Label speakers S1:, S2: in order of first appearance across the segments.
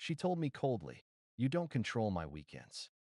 S1: She told me coldly, "You don't control my weekends."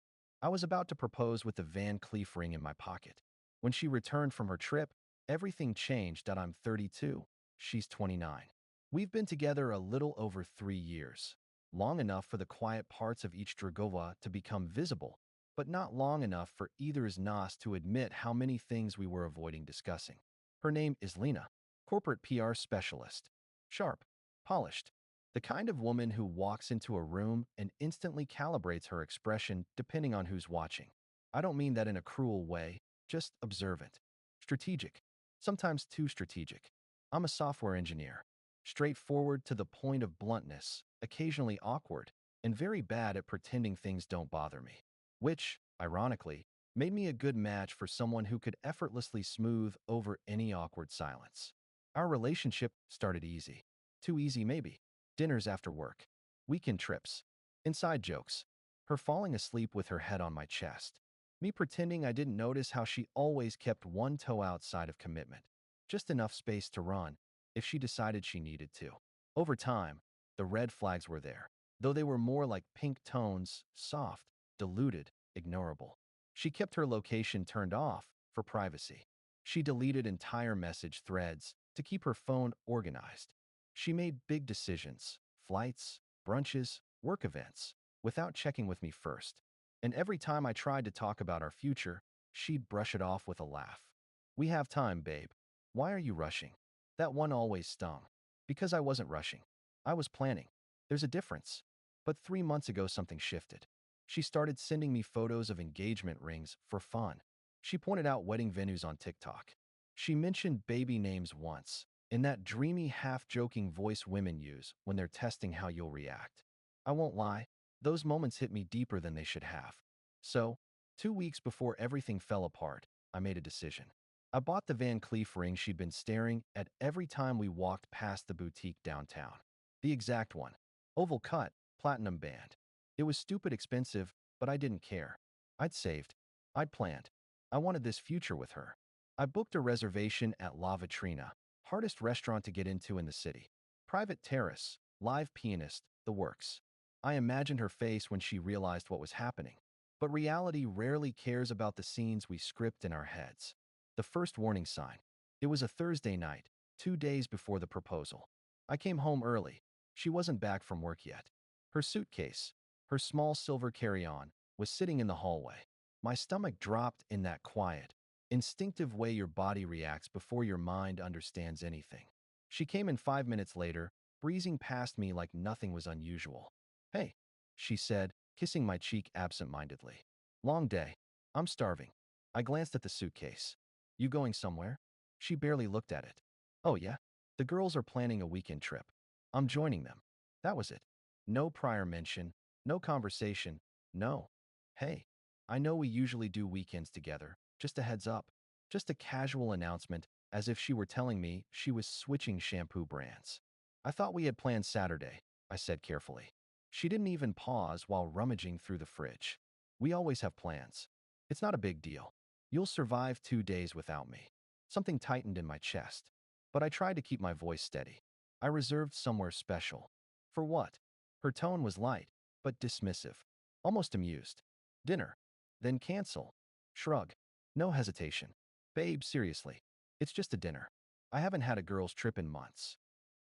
S1: I was about to propose with the Van Cleef ring in my pocket. When she returned from her trip, everything changed. I'm 32. She's 29. We've been together a little over 3 years. Long enough for the quiet parts of each Dragova to become visible, but not long enough for either's nos to admit how many things we were avoiding discussing. Her name is Lena, corporate PR specialist. Sharp, polished. The kind of woman who walks into a room and instantly calibrates her expression depending on who's watching. I don't mean that in a cruel way, just observant. Strategic. Sometimes too strategic. I'm a software engineer. Straightforward to the point of bluntness, occasionally awkward, and very bad at pretending things don't bother me. Which, ironically, made me a good match for someone who could effortlessly smooth over any awkward silence. Our relationship started easy. Too easy, maybe. Dinners after work. Weekend trips. Inside jokes. Her falling asleep with her head on my chest. Me pretending I didn't notice how she always kept one toe outside of commitment. Just enough space to run, if she decided she needed to. Over time, the red flags were there, though they were more like pink tones, soft, diluted, ignorable. She kept her location turned off for privacy. She deleted entire message threads to keep her phone organized. She made big decisions, flights, brunches, work events, without checking with me first. And every time I tried to talk about our future, she'd brush it off with a laugh. "We have time, babe. Why are you rushing?" That one always stung. Because I wasn't rushing. I was planning. There's a difference. But 3 months ago, something shifted. She started sending me photos of engagement rings for fun. She pointed out wedding venues on TikTok. She mentioned baby names once, in that dreamy, half-joking voice women use when they're testing how you'll react. I won't lie, those moments hit me deeper than they should have. So, 2 weeks before everything fell apart, I made a decision. I bought the Van Cleef ring she'd been staring at every time we walked past the boutique downtown. The exact one. Oval cut, platinum band. It was stupid expensive, but I didn't care. I'd saved. I'd planned. I wanted this future with her. I booked a reservation at La Vitrina, hardest restaurant to get into in the city. Private terrace, live pianist, the works. I imagined her face when she realized what was happening. But reality rarely cares about the scenes we script in our heads. The first warning sign. It was a Thursday night, 2 days before the proposal. I came home early. She wasn't back from work yet. Her suitcase, her small silver carry-on, was sitting in the hallway. My stomach dropped in that quiet, instinctive way your body reacts before your mind understands anything. She came in 5 minutes later, breezing past me like nothing was unusual. "Hey," she said, kissing my cheek absent-mindedly. "Long day. I'm starving." I glanced at the suitcase. "You going somewhere?" She barely looked at it. "Oh yeah? The girls are planning a weekend trip. I'm joining them." That was it. No prior mention, no conversation, no, "Hey, I know we usually do weekends together. Just a heads up." Just a casual announcement, as if she were telling me she was switching shampoo brands. "I thought we had planned Saturday," I said carefully. She didn't even pause while rummaging through the fridge. "We always have plans. It's not a big deal. You'll survive 2 days without me." Something tightened in my chest. But I tried to keep my voice steady. "I reserved somewhere special." "For what?" Her tone was light, but dismissive. Almost amused. "Dinner." "Then cancel." Shrug. No hesitation. "Babe, seriously. It's just a dinner. I haven't had a girls' trip in months."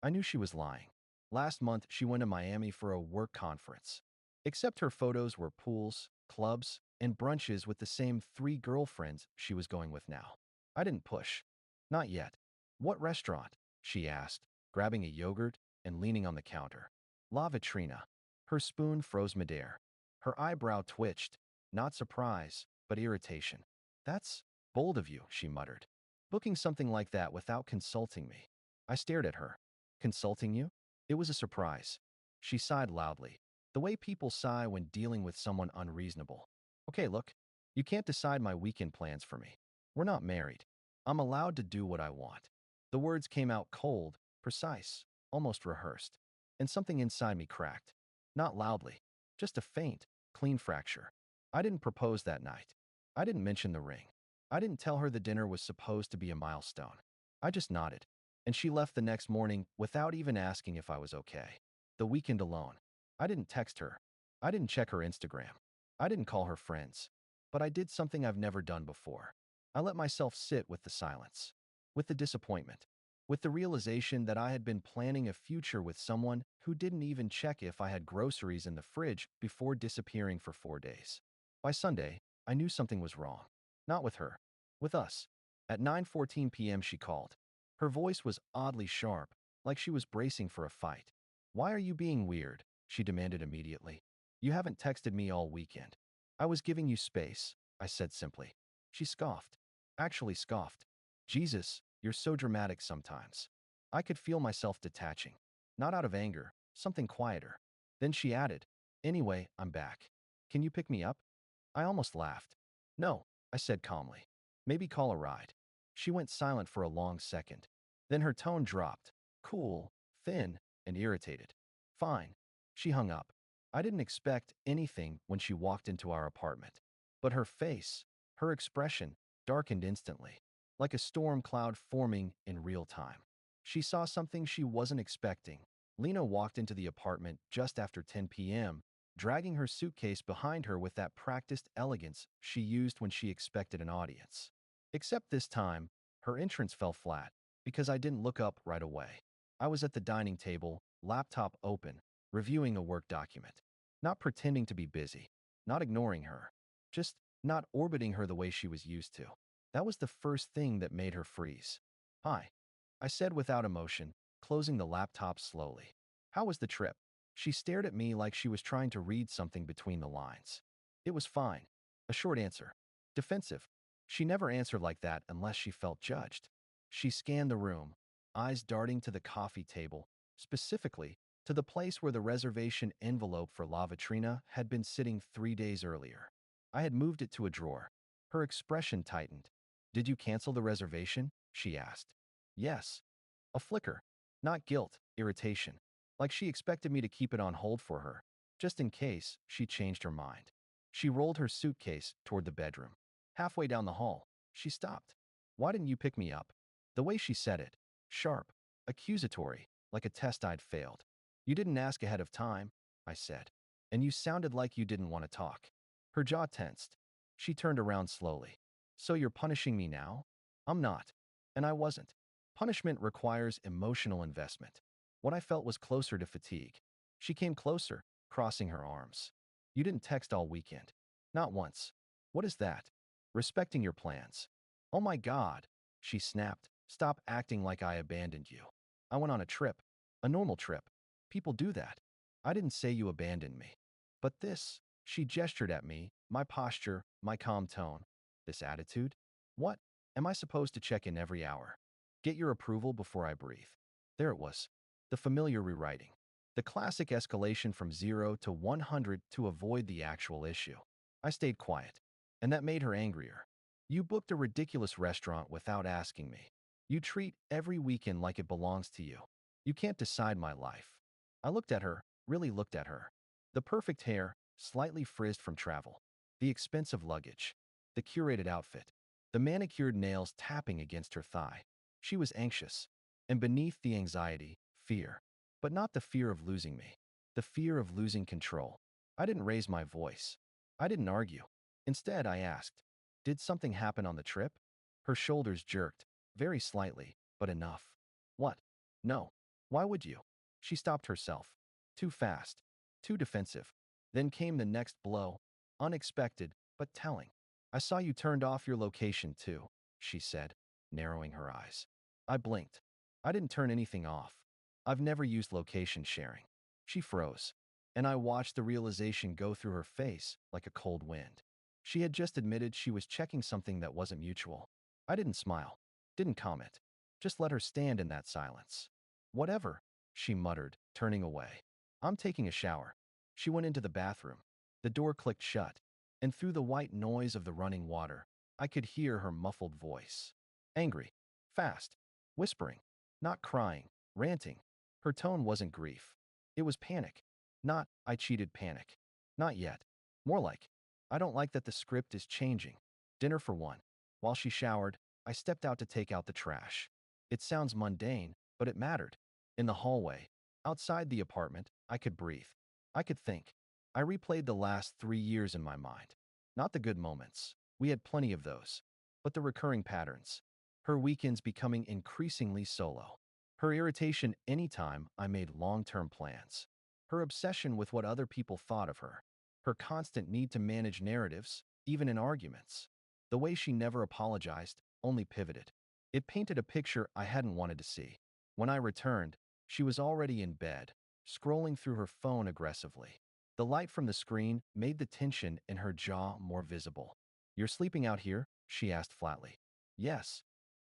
S1: I knew she was lying. Last month, she went to Miami for a work conference. Except her photos were pools, clubs, and brunches with the same 3 girlfriends she was going with now. I didn't push. "Not yet." "What restaurant?" she asked, grabbing a yogurt and leaning on the counter. La Vitrina. Her spoon froze midair. Her eyebrow twitched, not surprise, but irritation. "That's bold of you," she muttered. "Booking something like that without consulting me." I stared at her. "Consulting you?" It was a surprise. She sighed loudly, the way people sigh when dealing with someone unreasonable. "Okay, look, you can't decide my weekend plans for me. We're not married. I'm allowed to do what I want." The words came out cold, precise, almost rehearsed. And something inside me cracked. Not loudly, just a faint, clean fracture. I didn't propose that night. I didn't mention the ring. I didn't tell her the dinner was supposed to be a milestone. I just nodded. And she left the next morning without even asking if I was okay. The weekend alone. I didn't text her. I didn't check her Instagram. I didn't call her friends. But I did something I've never done before. I let myself sit with the silence, with the disappointment, with the realization that I had been planning a future with someone who didn't even check if I had groceries in the fridge before disappearing for 4 days. By Sunday, I knew something was wrong. Not with her. With us. At 9:14 p.m. she called. Her voice was oddly sharp, like she was bracing for a fight. "Why are you being weird?" she demanded immediately. "You haven't texted me all weekend." "I was giving you space," I said simply. She scoffed. Actually scoffed. "Jesus, you're so dramatic sometimes." I could feel myself detaching. Not out of anger, something quieter. Then she added, "Anyway, I'm back. Can you pick me up?" I almost laughed. "No," I said calmly. "Maybe call a ride." She went silent for a long second. Then her tone dropped, cool, thin, and irritated. "Fine." She hung up. I didn't expect anything when she walked into our apartment. But her face, her expression, darkened instantly, like a storm cloud forming in real time. She saw something she wasn't expecting. Lena walked into the apartment just after 10 p.m., dragging her suitcase behind her with that practiced elegance she used when she expected an audience. Except this time, her entrance fell flat, because I didn't look up right away. I was at the dining table, laptop open, reviewing a work document. Not pretending to be busy, not ignoring her, just not orbiting her the way she was used to. That was the first thing that made her freeze. "Hi," I said without emotion, closing the laptop slowly. "How was the trip?" She stared at me like she was trying to read something between the lines. "It was fine." A short answer. Defensive. She never answered like that unless she felt judged. She scanned the room, eyes darting to the coffee table, specifically to the place where the reservation envelope for La Vitrina had been sitting 3 days earlier. I had moved it to a drawer. Her expression tightened. "Did you cancel the reservation?" she asked. "Yes." A flicker. Not guilt, irritation. Like she expected me to keep it on hold for her, just in case she changed her mind. She rolled her suitcase toward the bedroom. Halfway down the hall, she stopped. "Why didn't you pick me up?" The way she said it, sharp, accusatory, like a test I'd failed. "You didn't ask ahead of time," I said. "And you sounded like you didn't want to talk." Her jaw tensed. She turned around slowly. "So you're punishing me now?" "I'm not." And I wasn't. Punishment requires emotional investment. What I felt was closer to fatigue. She came closer, crossing her arms. "You didn't text all weekend." "Not once." "What is that?" "Respecting your plans." "Oh my God," she snapped. "Stop acting like I abandoned you. I went on a trip. A normal trip. People do that. I didn't say you abandoned me." But this, she gestured at me, my posture, my calm tone. "This attitude? What? Am I supposed to check in every hour? Get your approval before I breathe?" There it was. The familiar rewriting. The classic escalation from 0 to 100 to avoid the actual issue. I stayed quiet. And that made her angrier. "You booked a ridiculous restaurant without asking me. You treat every weekend like it belongs to you. You can't decide my life." I looked at her, really looked at her. The perfect hair, slightly frizzed from travel. The expensive luggage. The curated outfit. The manicured nails tapping against her thigh. She was anxious. And beneath the anxiety, fear. But not the fear of losing me. The fear of losing control. I didn't raise my voice. I didn't argue. Instead, I asked, "Did something happen on the trip?" Her shoulders jerked, very slightly, but enough. "What?" "No." "Why would you?" She stopped herself. Too fast. Too defensive. Then came the next blow. Unexpected, but telling. "I saw you turned off your location too," she said, narrowing her eyes. I blinked. "I didn't turn anything off. I've never used location sharing." She froze, and I watched the realization go through her face like a cold wind. She had just admitted she was checking something that wasn't mutual. I didn't smile, didn't comment, just let her stand in that silence. "Whatever," she muttered, turning away. "I'm taking a shower." She went into the bathroom. The door clicked shut, and through the white noise of the running water, I could hear her muffled voice. Angry, fast, whispering, not crying, ranting. Her tone wasn't grief. It was panic. Not, "I cheated" panic. Not yet. More like, "I don't like that the script is changing." Dinner for one. While she showered, I stepped out to take out the trash. It sounds mundane, but it mattered. In the hallway, outside the apartment, I could breathe. I could think. I replayed the last 3 years in my mind. Not the good moments. We had plenty of those. But the recurring patterns. Her weekends becoming increasingly solo. Her irritation anytime I made long-term plans. Her obsession with what other people thought of her. Her constant need to manage narratives, even in arguments. The way she never apologized, only pivoted. It painted a picture I hadn't wanted to see. When I returned, she was already in bed, scrolling through her phone aggressively. The light from the screen made the tension in her jaw more visible. "You're sleeping out here?" she asked flatly. "Yes."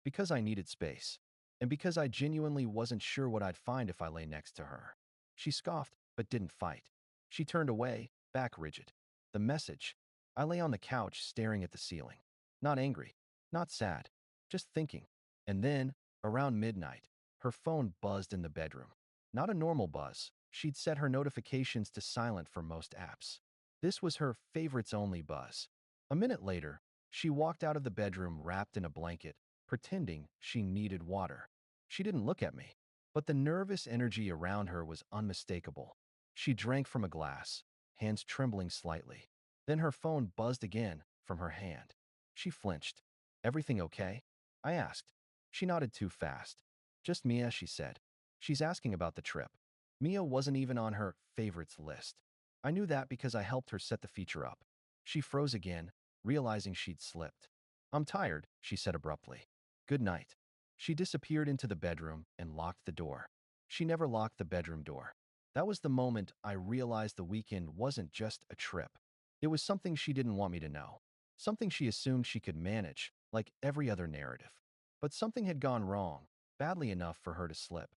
S1: Because I needed space. And because I genuinely wasn't sure what I'd find if I lay next to her. She scoffed, but didn't fight. She turned away, back rigid. The message. I lay on the couch staring at the ceiling. Not angry. Not sad. Just thinking. And then, around midnight, her phone buzzed in the bedroom. Not a normal buzz. She'd set her notifications to silent for most apps. This was her favorites-only buzz. A minute later, she walked out of the bedroom wrapped in a blanket, pretending she needed water. She didn't look at me, but the nervous energy around her was unmistakable. She drank from a glass, hands trembling slightly. Then her phone buzzed again from her hand. She flinched. "Everything okay?" I asked. She nodded too fast. "Just Mia," she said. "She's asking about the trip." Mia wasn't even on her favorites list. I knew that because I helped her set the feature up. She froze again, realizing she'd slipped. "I'm tired," she said abruptly. "Good night." She disappeared into the bedroom and locked the door. She never locked the bedroom door. That was the moment I realized the weekend wasn't just a trip. It was something she didn't want me to know. Something she assumed she could manage, like every other narrative. But something had gone wrong, badly enough for her to slip.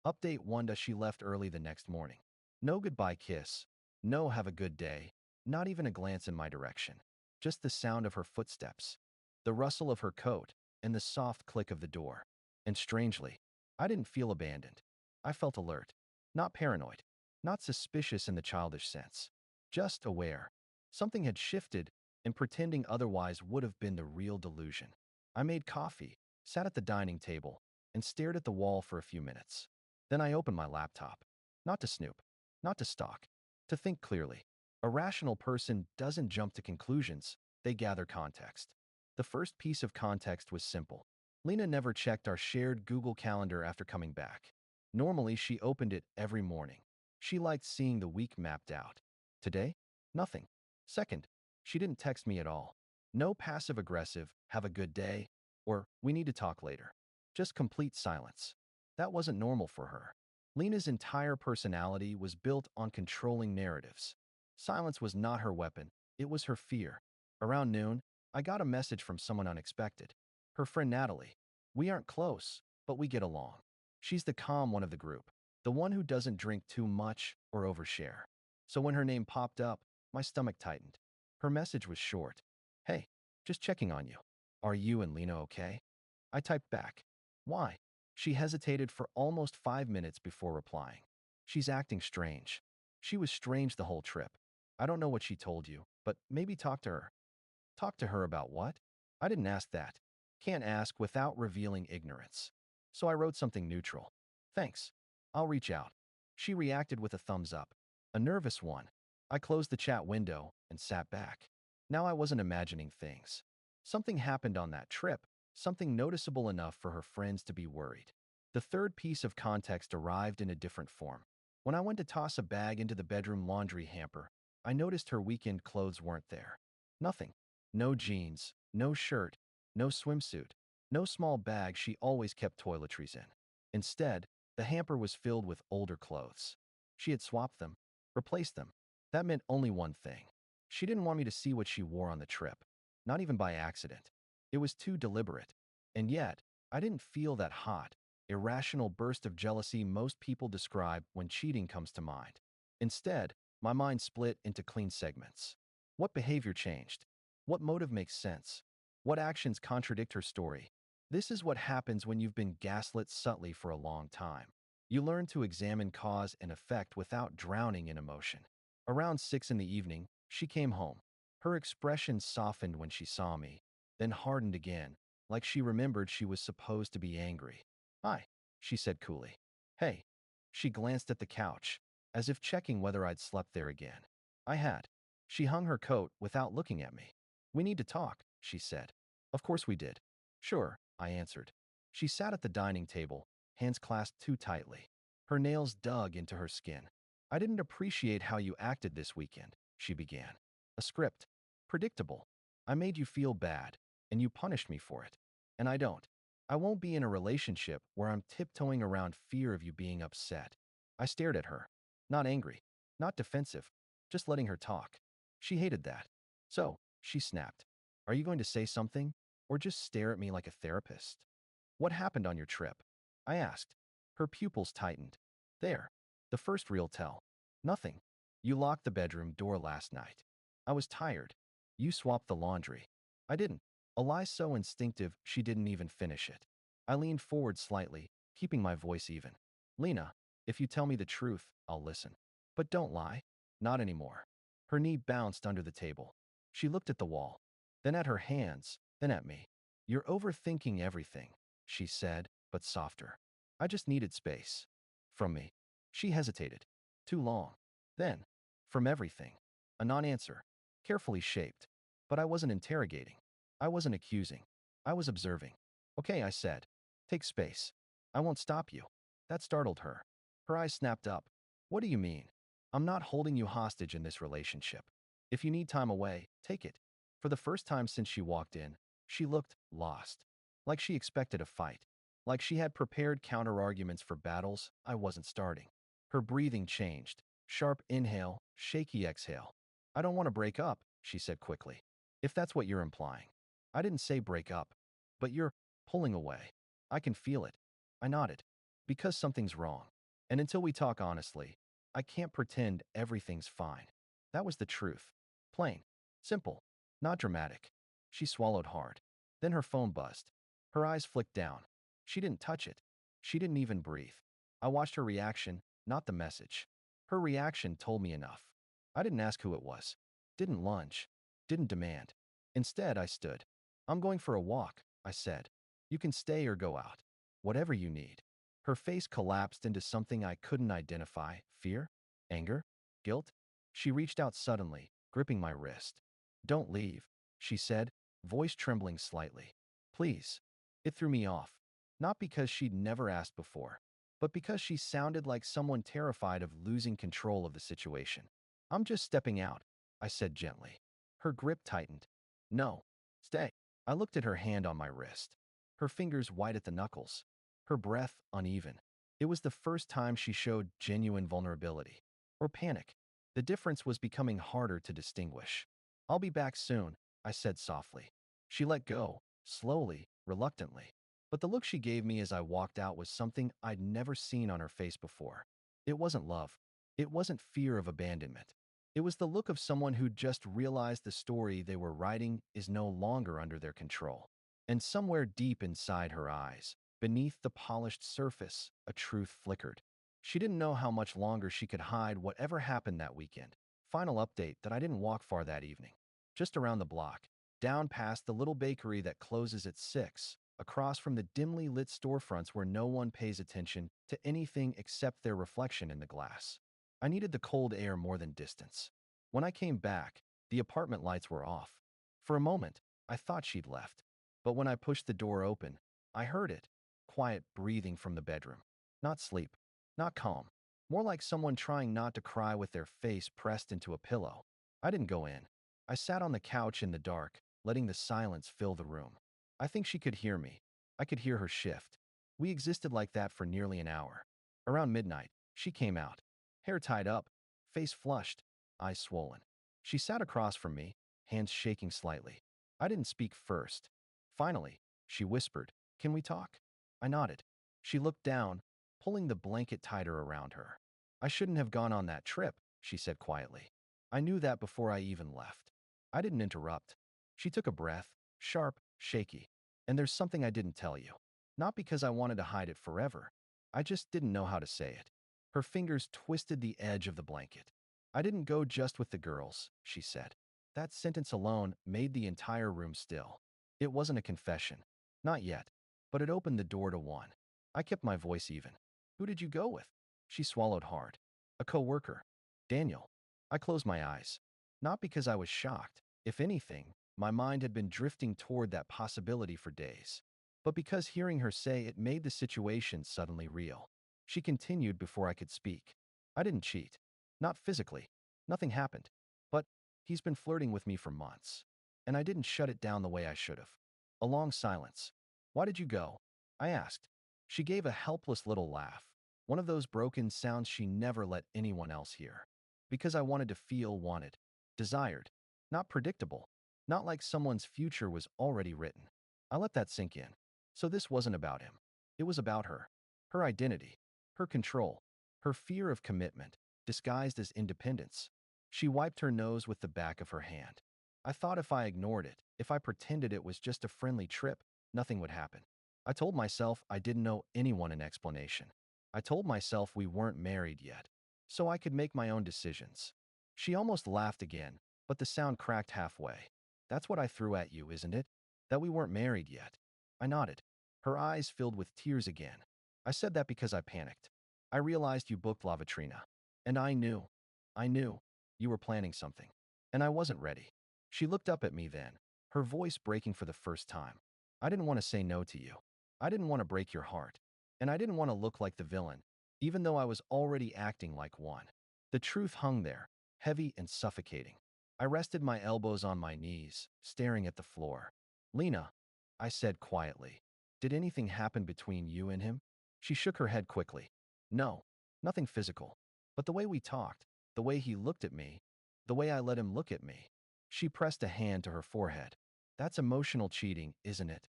S1: Update Wanda: she left early the next morning. No goodbye kiss. No have a good day. Not even a glance in my direction. Just the sound of her footsteps. The rustle of her coat, and the soft click of the door. And strangely, I didn't feel abandoned. I felt alert. Not paranoid. Not suspicious in the childish sense. Just aware. Something had shifted, and pretending otherwise would have been the real delusion. I made coffee, sat at the dining table, and stared at the wall for a few minutes. Then I opened my laptop. Not to snoop. Not to stalk. To think clearly. A rational person doesn't jump to conclusions. They gather context. The first piece of context was simple. Lena never checked our shared Google Calendar after coming back. Normally, she opened it every morning. She liked seeing the week mapped out. Today? Nothing. Second, she didn't text me at all. No passive-aggressive, "have a good day," or "we need to talk later." Just complete silence. That wasn't normal for her. Lena's entire personality was built on controlling narratives. Silence was not her weapon, it was her fear. Around noon, I got a message from someone unexpected. Her friend Natalie. "We aren't close, but we get along." She's the calm one of the group, the one who doesn't drink too much or overshare. So when her name popped up, my stomach tightened. Her message was short. "Hey, just checking on you. Are you and Lena okay?" I typed back. "Why?" She hesitated for almost 5 minutes before replying. "She's acting strange." She was strange the whole trip. "I don't know what she told you, but maybe talk to her." Talk to her about what? I didn't ask that. Can't ask without revealing ignorance. So I wrote something neutral. "Thanks. I'll reach out." She reacted with a thumbs up. A nervous one. I closed the chat window and sat back. Now I wasn't imagining things. Something happened on that trip, something noticeable enough for her friends to be worried. The third piece of context arrived in a different form. When I went to toss a bag into the bedroom laundry hamper, I noticed her weekend clothes weren't there. Nothing. No jeans, no shirt, no swimsuit, no small bag she always kept toiletries in. Instead, the hamper was filled with older clothes. She had swapped them, replaced them. That meant only one thing. She didn't want me to see what she wore on the trip, not even by accident. It was too deliberate. And yet, I didn't feel that hot, irrational burst of jealousy most people describe when cheating comes to mind. Instead, my mind split into clean segments. What behavior changed? What motive makes sense? What actions contradict her story? This is what happens when you've been gaslit subtly for a long time. You learn to examine cause and effect without drowning in emotion. Around 6 in the evening, she came home. Her expression softened when she saw me, then hardened again, like she remembered she was supposed to be angry. "Hi," she said coolly. "Hey." She glanced at the couch. as if checking whether I'd slept there again. I had. She hung her coat without looking at me. "We need to talk," she said. Of course we did. "Sure," I answered. She sat at the dining table, hands clasped too tightly. Her nails dug into her skin. "I didn't appreciate how you acted this weekend," she began. "A script. Predictable. I made you feel bad, and you punished me for it. And I don't. I won't be in a relationship where I'm tiptoeing around fear of you being upset." I stared at her. Not angry, not defensive, just letting her talk. She hated that. "So," she snapped, "are you going to say something, or just stare at me like a therapist?" "What happened on your trip?" I asked. Her pupils tightened. "There. The first real tell. Nothing. You locked the bedroom door last night. I was tired. You swapped the laundry. I didn't." A lie so instinctive she didn't even finish it. I leaned forward slightly, keeping my voice even. "Lena, if you tell me the truth, I'll listen. But don't lie. Not anymore." Her knee bounced under the table. She looked at the wall, then at her hands, then at me. "You're overthinking everything," she said, but softer. "I just needed space." From me. She hesitated. Too long. Then, from everything. A non-answer. Carefully shaped. But I wasn't interrogating. I wasn't accusing. I was observing. "Okay," I said. "Take space. I won't stop you." That startled her. Her eyes snapped up. "What do you mean? I'm not holding you hostage in this relationship. If you need time away, take it." For the first time since she walked in, she looked lost. Like she expected a fight. Like she had prepared counter-arguments for battles I wasn't starting. Her breathing changed. Sharp inhale, shaky exhale. "I don't want to break up," she said quickly. "If that's what you're implying." I didn't say break up. "But you're pulling away. I can feel it." I nodded. "Because something's wrong. And until we talk honestly, I can't pretend everything's fine." That was the truth. Plain. Simple. Not dramatic. She swallowed hard. Then her phone buzzed. Her eyes flicked down. She didn't touch it. She didn't even breathe. I watched her reaction, not the message. Her reaction told me enough. I didn't ask who it was. Didn't lunge. Didn't demand. Instead, I stood. "I'm going for a walk," I said. "You can stay or go out. Whatever you need." Her face collapsed into something I couldn't identify. Fear? Anger? Guilt? She reached out suddenly, gripping my wrist. "Don't leave," she said, voice trembling slightly. "Please." It threw me off. Not because she'd never asked before, but because she sounded like someone terrified of losing control of the situation. "I'm just stepping out," I said gently. Her grip tightened. "No. Stay." I looked at her hand on my wrist. Her fingers white at the knuckles. Her breath uneven. It was the first time she showed genuine vulnerability. Or panic. The difference was becoming harder to distinguish. "I'll be back soon," I said softly. She let go, slowly, reluctantly. But the look she gave me as I walked out was something I'd never seen on her face before. It wasn't love. It wasn't fear of abandonment. It was the look of someone who just realized the story they were writing is no longer under their control. And somewhere deep inside her eyes, beneath the polished surface, a truth flickered. She didn't know how much longer she could hide whatever happened that weekend. Final update that I didn't walk far that evening. Just around the block, down past the little bakery that closes at 6, across from the dimly lit storefronts where no one pays attention to anything except their reflection in the glass. I needed the cold air more than distance. When I came back, the apartment lights were off. For a moment, I thought she'd left. But when I pushed the door open, I heard it. Quiet breathing from the bedroom. Not sleep. Not calm. More like someone trying not to cry with their face pressed into a pillow. I didn't go in. I sat on the couch in the dark, letting the silence fill the room. I think she could hear me. I could hear her shift. We existed like that for nearly an hour. Around midnight, she came out. Hair tied up, face flushed, eyes swollen. She sat across from me, hands shaking slightly. I didn't speak first. Finally, she whispered, "Can we talk?" I nodded. She looked down, pulling the blanket tighter around her. "I shouldn't have gone on that trip," she said quietly. "I knew that before I even left." I didn't interrupt. She took a breath, sharp, shaky. "And there's something I didn't tell you. Not because I wanted to hide it forever. I just didn't know how to say it." Her fingers twisted the edge of the blanket. "I didn't go just with the girls," she said. That sentence alone made the entire room still. It wasn't a confession. Not yet. But it opened the door to one. I kept my voice even. "Who did you go with?" She swallowed hard. A coworker. Daniel. I closed my eyes. Not because I was shocked. If anything, my mind had been drifting toward that possibility for days. But because hearing her say it made the situation suddenly real. She continued before I could speak. I didn't cheat. Not physically. Nothing happened. But he's been flirting with me for months. And I didn't shut it down the way I should have. A long silence. Why did you go? I asked. She gave a helpless little laugh. One of those broken sounds she never let anyone else hear. Because I wanted to feel wanted. Desired. Not predictable. Not like someone's future was already written. I let that sink in. So this wasn't about him. It was about her. Her identity. Her control. Her fear of commitment, disguised as independence. She wiped her nose with the back of her hand. I thought if I ignored it, if I pretended it was just a friendly trip, nothing would happen. I told myself I didn't know anyone an explanation. I told myself we weren't married yet, so I could make my own decisions. She almost laughed again, but the sound cracked halfway. That's what I threw at you, isn't it? That we weren't married yet. I nodded. Her eyes filled with tears again. I said that because I panicked. I realized you booked La Vitrina. And I knew, you were planning something. And I wasn't ready. She looked up at me then, her voice breaking for the first time. I didn't want to say no to you. I didn't want to break your heart. And I didn't want to look like the villain, even though I was already acting like one. The truth hung there, heavy and suffocating. I rested my elbows on my knees, staring at the floor. Lena, I said quietly, did anything happen between you and him? She shook her head quickly. No, nothing physical. But the way we talked, the way he looked at me, the way I let him look at me. She pressed a hand to her forehead. That's emotional cheating, isn't it?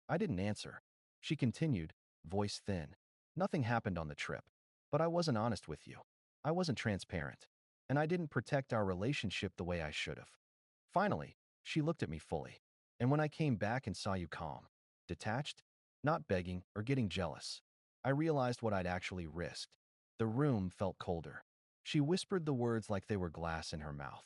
S1: I didn't answer. She continued, voice thin. Nothing happened on the trip. But I wasn't honest with you. I wasn't transparent. And I didn't protect our relationship the way I should have. Finally, she looked at me fully. And when I came back and saw you calm, detached, not begging or getting jealous, I realized what I'd actually risked. The room felt colder. She whispered the words like they were glass in her mouth.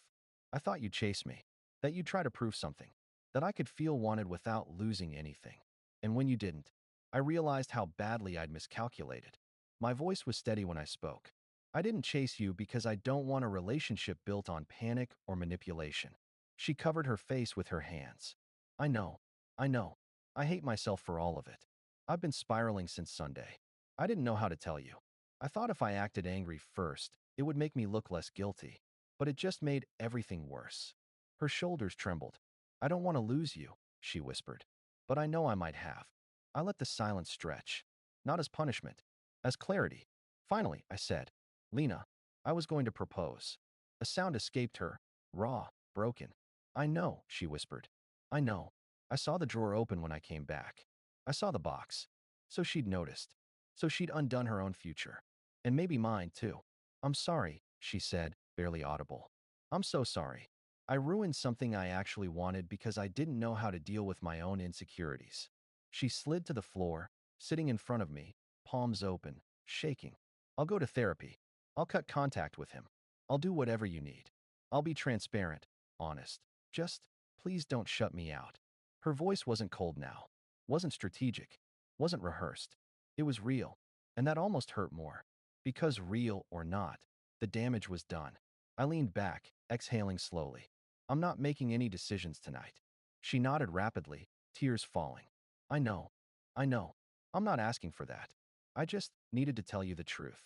S1: I thought you'd chase me, that you'd try to prove something, that I could feel wanted without losing anything. And when you didn't, I realized how badly I'd miscalculated. My voice was steady when I spoke. I didn't chase you because I don't want a relationship built on panic or manipulation. She covered her face with her hands. I know. I know. I hate myself for all of it. I've been spiraling since Sunday. I didn't know how to tell you. I thought if I acted angry first, it would make me look less guilty. But it just made everything worse. Her shoulders trembled. I don't want to lose you, she whispered. But I know I might have. I let the silence stretch. Not as punishment, as clarity. Finally, I said, Lena, I was going to propose. A sound escaped her, raw, broken. I know, she whispered. I know. I saw the drawer open when I came back. I saw the box. So she'd noticed. So she'd undone her own future. And maybe mine, too. I'm sorry, she said, barely audible. I'm so sorry. I ruined something I actually wanted because I didn't know how to deal with my own insecurities. She slid to the floor, sitting in front of me, palms open, shaking. I'll go to therapy. I'll cut contact with him. I'll do whatever you need. I'll be transparent, honest. Just, please don't shut me out. Her voice wasn't cold now. Wasn't strategic. Wasn't rehearsed. It was real. And that almost hurt more. Because real or not, the damage was done. I leaned back, exhaling slowly. I'm not making any decisions tonight. She nodded rapidly, tears falling. I know. I know. I'm not asking for that. I just needed to tell you the truth.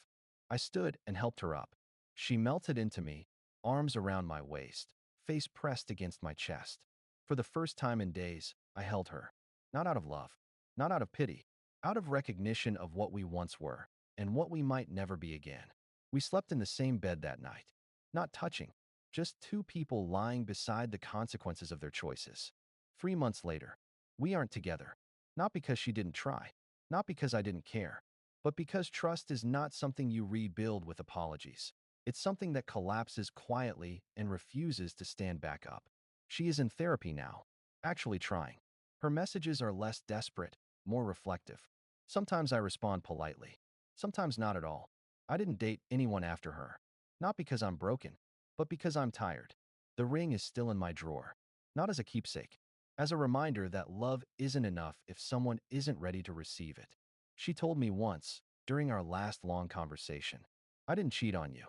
S1: I stood and helped her up. She melted into me, arms around my waist, face pressed against my chest. For the first time in days, I held her. Not out of love. Not out of pity. Out of recognition of what we once were, and what we might never be again. We slept in the same bed that night. Not touching. Just two people lying beside the consequences of their choices. 3 months later, we aren't together. Not because she didn't try. Not because I didn't care. But because trust is not something you rebuild with apologies. It's something that collapses quietly and refuses to stand back up. She is in therapy now, actually trying. Her messages are less desperate, more reflective. Sometimes I respond politely. Sometimes not at all. I didn't date anyone after her. Not because I'm broken, but because I'm tired. The ring is still in my drawer. Not as a keepsake. As a reminder that love isn't enough if someone isn't ready to receive it. She told me once, during our last long conversation, I didn't cheat on you.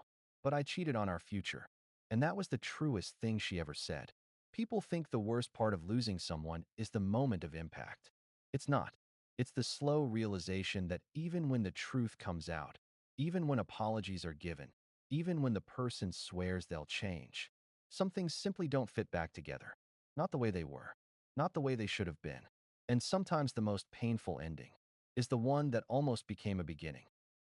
S1: but I cheated on our future. And that was the truest thing she ever said. People think the worst part of losing someone is the moment of impact. It's not. It's the slow realization that even when the truth comes out, even when apologies are given, even when the person swears they'll change, some things simply don't fit back together. Not the way they were. Not the way they should have been. And sometimes the most painful ending is the one that almost became a beginning.